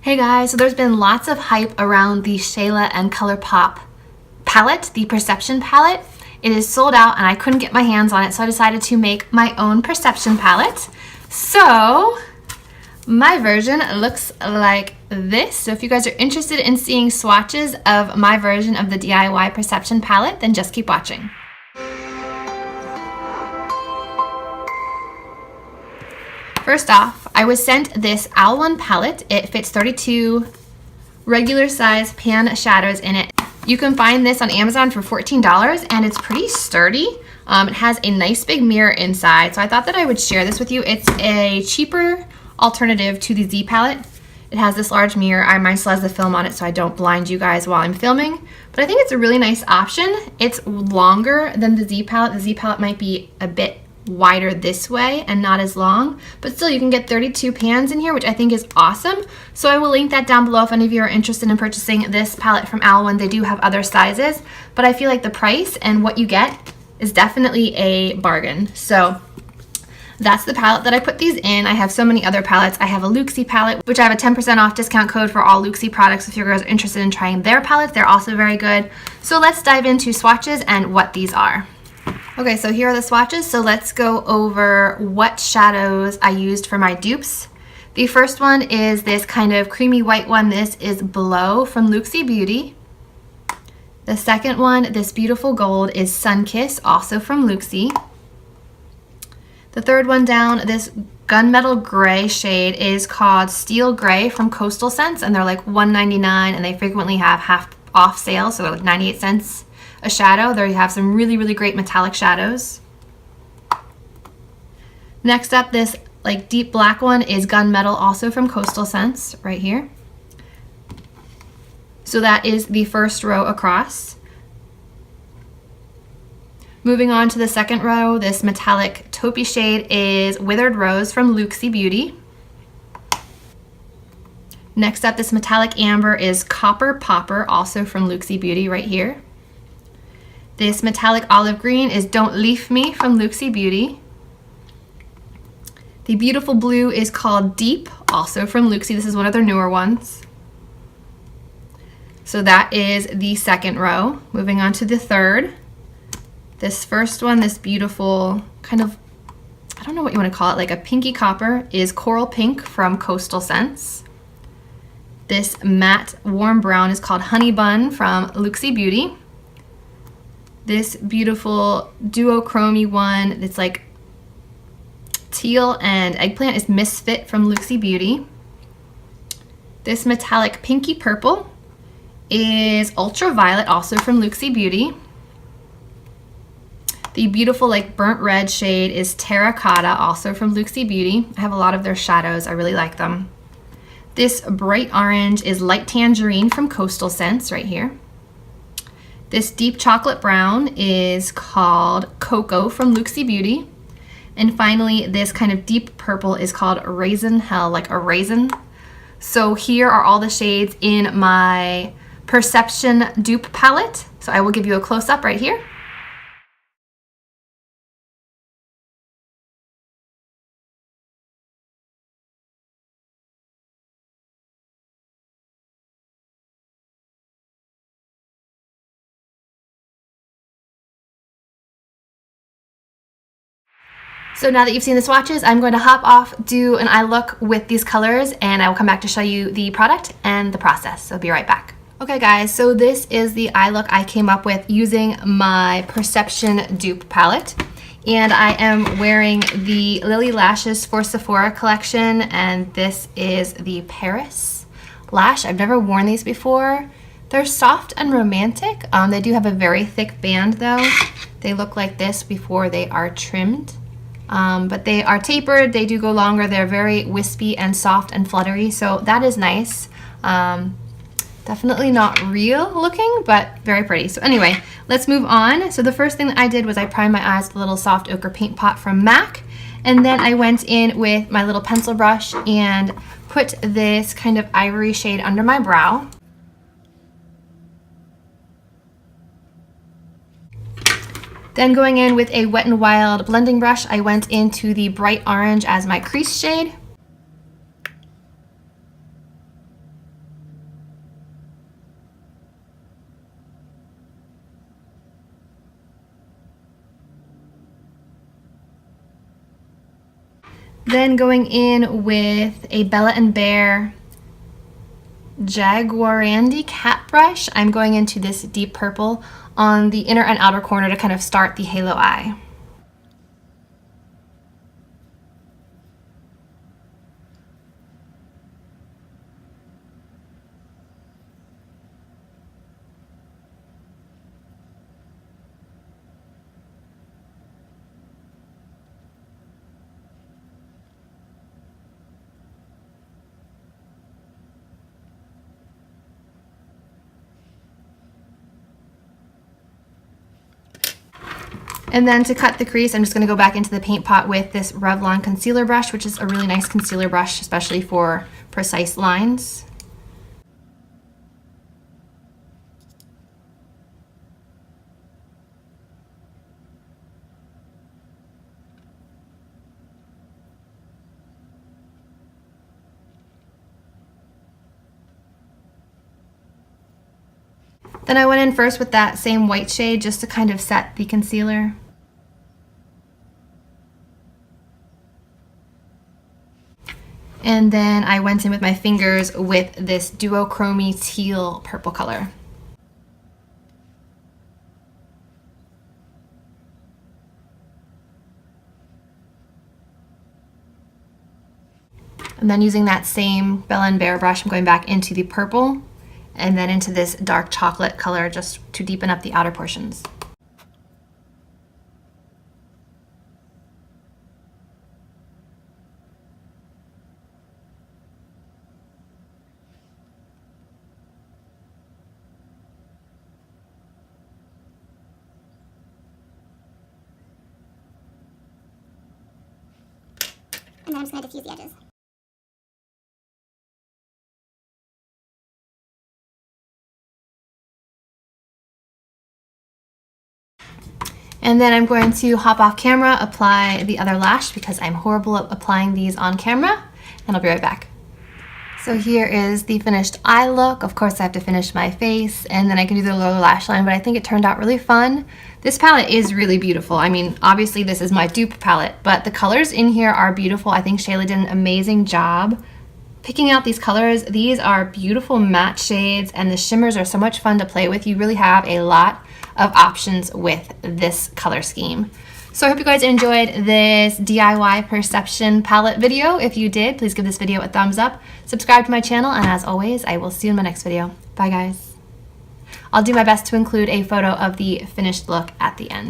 Hey guys, so there's been lots of hype around the Shayla and Colourpop palette, the Perception palette. It is sold out and I couldn't get my hands on it, so I decided to make my own Perception palette. So my version looks like this. So if you guys are interested in seeing swatches of my version of the DIY Perception palette, then just keep watching. First off, I was sent this Owl One palette. It fits 32 regular size pan shadows in it. You can find this on Amazon for $14 and it's pretty sturdy. It has a nice big mirror inside, so I thought that I would share this with you. It's a cheaper alternative to the Z palette. It has this large mirror. Mine still has the film on it so I don't blind you guys while I'm filming, but I think it's a really nice option. It's longer than the Z palette. The Z palette might be a bit wider this way and not as long, but still you can get 32 pans in here, which I think is awesome. So I will link that down below if any of you are interested in purchasing this palette from Owl One. They do have other sizes, but I feel like the price and what you get is definitely a bargain. So that's the palette that I put these in. I have so many other palettes. I have a Looxi palette, which I have a 10% off discount code for all Looxi products. If you guys are interested in trying their palettes, they're also very good. So let's dive into swatches and what these are. Okay, so here are the swatches. So let's go over what shadows I used for my dupes. The first one is this kind of creamy white one. This is Blow from Luxi Beauty. The second one, this beautiful gold, is Sunkiss, also from Luxi. The third one down, this gunmetal gray shade, is called Steel Gray from CoastalScents, and they're like $1.99, and they frequently have half off sale, so they're like 98 cents. A shadow. There you have some really great metallic shadows. Next up, this like deep black one is Gunmetal, also from CoastalScents, right here. So that is the first row across. Moving on to the second row, this metallic taupey shade is Withered Rose from Luxi Beauty. Next up, this metallic amber is Copper Popper, also from Luxi Beauty, right here. This metallic olive green is Don't Leave Me from Luxi Beauty. The beautiful blue is called Deep, also from Luxi. This is one of their newer ones. So that is the second row. Moving on to the third. This first one, this beautiful kind of, I don't know what you want to call it, like a pinky copper, is Coral Pink from CoastalScents. This matte warm brown is called Honey Bun from Luxi Beauty. This beautiful duochrome one that's like teal and eggplant is Misfit from Luxi Beauty. This metallic pinky purple is Ultraviolet, also from Luxi Beauty. The beautiful like burnt red shade is Terracotta, also from Luxi Beauty. I have a lot of their shadows. I really like them. This bright orange is Light Tangerine from CoastalScents, right here. This deep chocolate brown is called Cocoa from Luxi Beauty. And finally, this kind of deep purple is called Raisin Hell, like a raisin. So here are all the shades in my Perception dupe palette. So I will give you a close-up right here. So now that you've seen the swatches, I'm going to hop off, do an eye look with these colors, and I will come back to show you the product and the process. So be right back. Okay guys, so this is the eye look I came up with using my Perception dupe palette. And I am wearing the Lilly lashes for Sephora collection, and this is the Paris lash. I've never worn these before. They're soft and romantic. They do have a very thick band though. They look like this before they are trimmed. But they are tapered, they do go longer, they're very wispy and soft and fluttery, so that is nice. Definitely not real looking, but very pretty. So anyway, let's move on. So the first thing that I did was I primed my eyes with a little soft ochre paint pot from MAC, and then I went in with my little pencil brush and put this kind of ivory shade under my brow. Then going in with a Wet n Wild blending brush, I went into the bright orange as my crease shade. Then going in with a Bella & Bear Jaguarandi cat brush, I'm going into this deep purple on the inner and outer corner to kind of start the halo eye. And then to cut the crease, I'm just going to go back into the paint pot with this Revlon concealer brush, which is a really nice concealer brush, especially for precise lines. Then I went in first with that same white shade just to kind of set the concealer. And then I went in with my fingers with this duochrome teal purple color. And then using that same Bella & Bear brush, I'm going back into the purple and then into this dark chocolate color just to deepen up the outer portions. And then I'm just going to diffuse the edges. And then I'm going to hop off camera, apply the other lash because I'm horrible at applying these on camera, and I'll be right back. So here is the finished eye look. Of course I have to finish my face and then I can do the lower lash line, but I think it turned out really fun. This palette is really beautiful. I mean, obviously this is my dupe palette, but the colors in here are beautiful. I think Shayla did an amazing job picking out these colors. These are beautiful matte shades and the shimmers are so much fun to play with. You really have a lot of options with this color scheme. So I hope you guys enjoyed this DIY perception palette video. If you did, please give this video a thumbs up, subscribe to my channel, and as always, I will see you in my next video. Bye guys. I'll do my best to include a photo of the finished look at the end.